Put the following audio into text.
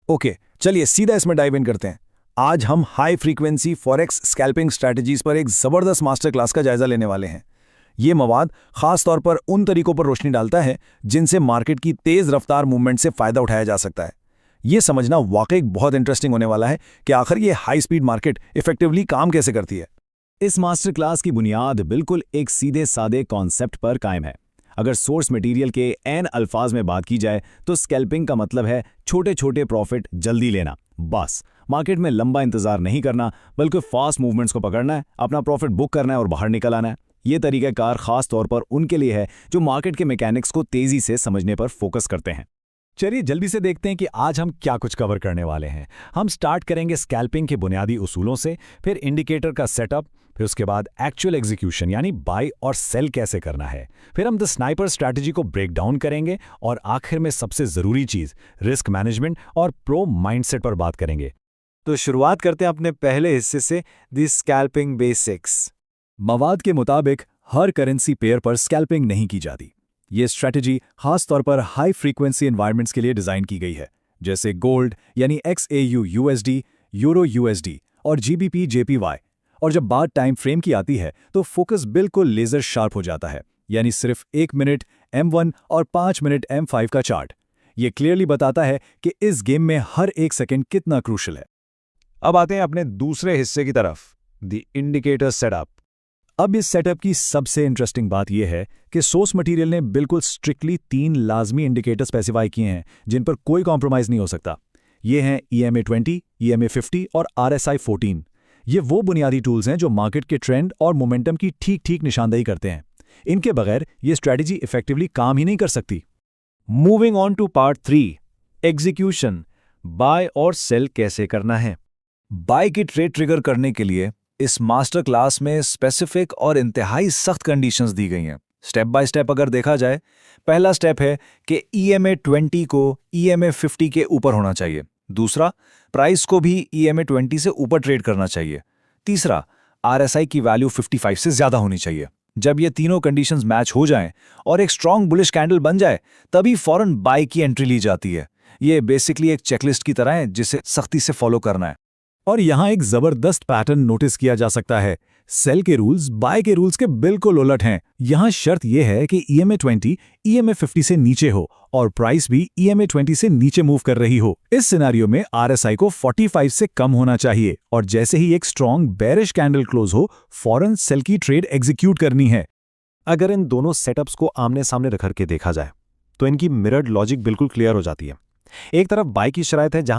Okay, चलिए सीधा इसमें डाइव इन करते हैं। आज हम high frequency forex scalping strategies पर एक ज़बरदस्त मास्टर क्लास का जायजा लेने वाले हैं। ये मवाद खास तौर पर उन तरीकों पर रोशनी डालता है जिनसे मार्केट की तेज़ रफ्तार मूवमेंट से फ़ायदा उठाया जा सकता है। ये समझना वाकई बहुत इंटरेस्टिंग होने वाला है कि आखिर ये हाई स्पीड मार्केट इफेक्टिवली काम कैसे करती है। इस मास्टर क्लास की बुनियाद बिल्कुल एक सीधे सादे कॉन्सेप्ट पर कायम है। अगर सोर्स मटेरियल के एन अल्फाज में बात की जाए तो स्कैल्पिंग का मतलब है छोटे छोटे प्रॉफिट जल्दी लेना। बस मार्केट में लंबा इंतजार नहीं करना, बल्कि फास्ट मूवमेंट्स को पकड़ना है, अपना प्रॉफिट बुक करना है और बाहर निकल आना है। ये तरीक़ाकार खास तौर पर उनके लिए है जो मार्केट के मैकेनिक्स को तेजी से समझने पर फोकस करते हैं। चलिए जल्दी से देखते हैं कि आज हम क्या कुछ कवर करने वाले हैं। हम स्टार्ट करेंगे स्कैल्पिंग के बुनियादी उसूलों से, फिर इंडिकेटर का सेटअप, फिर उसके बाद एक्चुअल एग्जीक्यूशन यानी बाय और सेल कैसे करना है, फिर हम द स्नाइपर स्ट्रैटेजी को ब्रेक डाउन करेंगे और आखिर में सबसे ज़रूरी चीज़ रिस्क मैनेजमेंट और प्रो माइंडसेट पर बात करेंगे। तो शुरुआत करते हैं अपने पहले हिस्से से, द स्कैल्पिंग बेसिक्स। मवाद के मुताबिक हर करेंसी पेयर पर स्कैल्पिंग नहीं की जाती। ये स्ट्रैटेजी खास तौर पर हाई फ्रीक्वेंसी एनवायरनमेंट्स के लिए डिज़ाइन की गई है, जैसे गोल्ड यानी XAU USD, यूरो USD और GBP JPY। और जब बात टाइम फ्रेम की आती है तो फोकस बिल्कुल लेज़र शार्प हो जाता है, यानी सिर्फ 1 मिनट M1 और 5 मिनट M5 का चार्ट। ये क्लियरली बताता है कि इस गेम में हर एक सेकंड कितना क्रूशल है। अब आते हैं अपने दूसरे हिस्से की तरफ, द इंडिकेटर सेटअप। अब इस सेटअप की सबसे इंटरेस्टिंग बात यह है कि सोर्स मटेरियल ने बिल्कुल स्ट्रिक्टली 3 लाजमी इंडिकेटर स्पेसिफाई किए हैं जिन पर कोई कॉम्प्रोमाइज़ नहीं हो सकता। ये हैं EMA 20, EMA 50 और RSI 14। ये वो बुनियादी टूल्स हैं जो मार्केट के ट्रेंड और मोमेंटम की ठीक ठीक निशानदेही करते हैं। इनके बगैर ये स्ट्रैटेजी इफेक्टिवली काम ही नहीं कर सकती। Moving on to part 3, execution. Buy और सेल कैसे करना है। बाय की ट्रेड ट्रिगर करने के लिए इस मास्टर क्लास में स्पेसिफिक और इंतहाई सख्त कंडीशंस दी गई हैं। स्टेप बाय स्टेप अगर देखा जाए, पहला स्टेप है कि EMA 20 को EMA 50 के ऊपर होना चाहिए। दूसरा, प्राइस को भी EMA 20 से ऊपर ट्रेड करना चाहिए। तीसरा, RSI की वैल्यू 55 से ज़्यादा होनी चाहिए। जब ये तीनों कंडीशंस मैच हो जाएं और एक स्ट्रॉन्ग बुलिश कैंडल बन जाए, तभी फौरन बाय की एंट्री ली जाती है। ये बेसिकली एक चेकलिस्ट की तरह है जिसे सख्ती से फॉलो करना है। और यहाँ एक जबरदस्त पैटर्न नोटिस किया जा सकता है। सेल के रूल्स बाय के रूल्स के बिल्कुल उलट हैं। यहाँ शर्त यह है कि EMA 20 EMA 50 से नीचे हो और प्राइस भी EMA 20 से नीचे मूव कर रही हो। इस सिनेरियो में RSI को 45 से कम होना चाहिए और जैसे ही एक स्ट्रॉन्ग बेरिश कैंडल क्लोज हो, फौरन सेल की ट्रेड एग्जीक्यूट करनी है। अगर इन दोनों सेटअप्स को आमने सामने रख के देखा जाए तो इनकी मिरर्ड लॉजिक बिल्कुल क्लियर हो जाती है। एक तरफ बाय की शराइत है जहां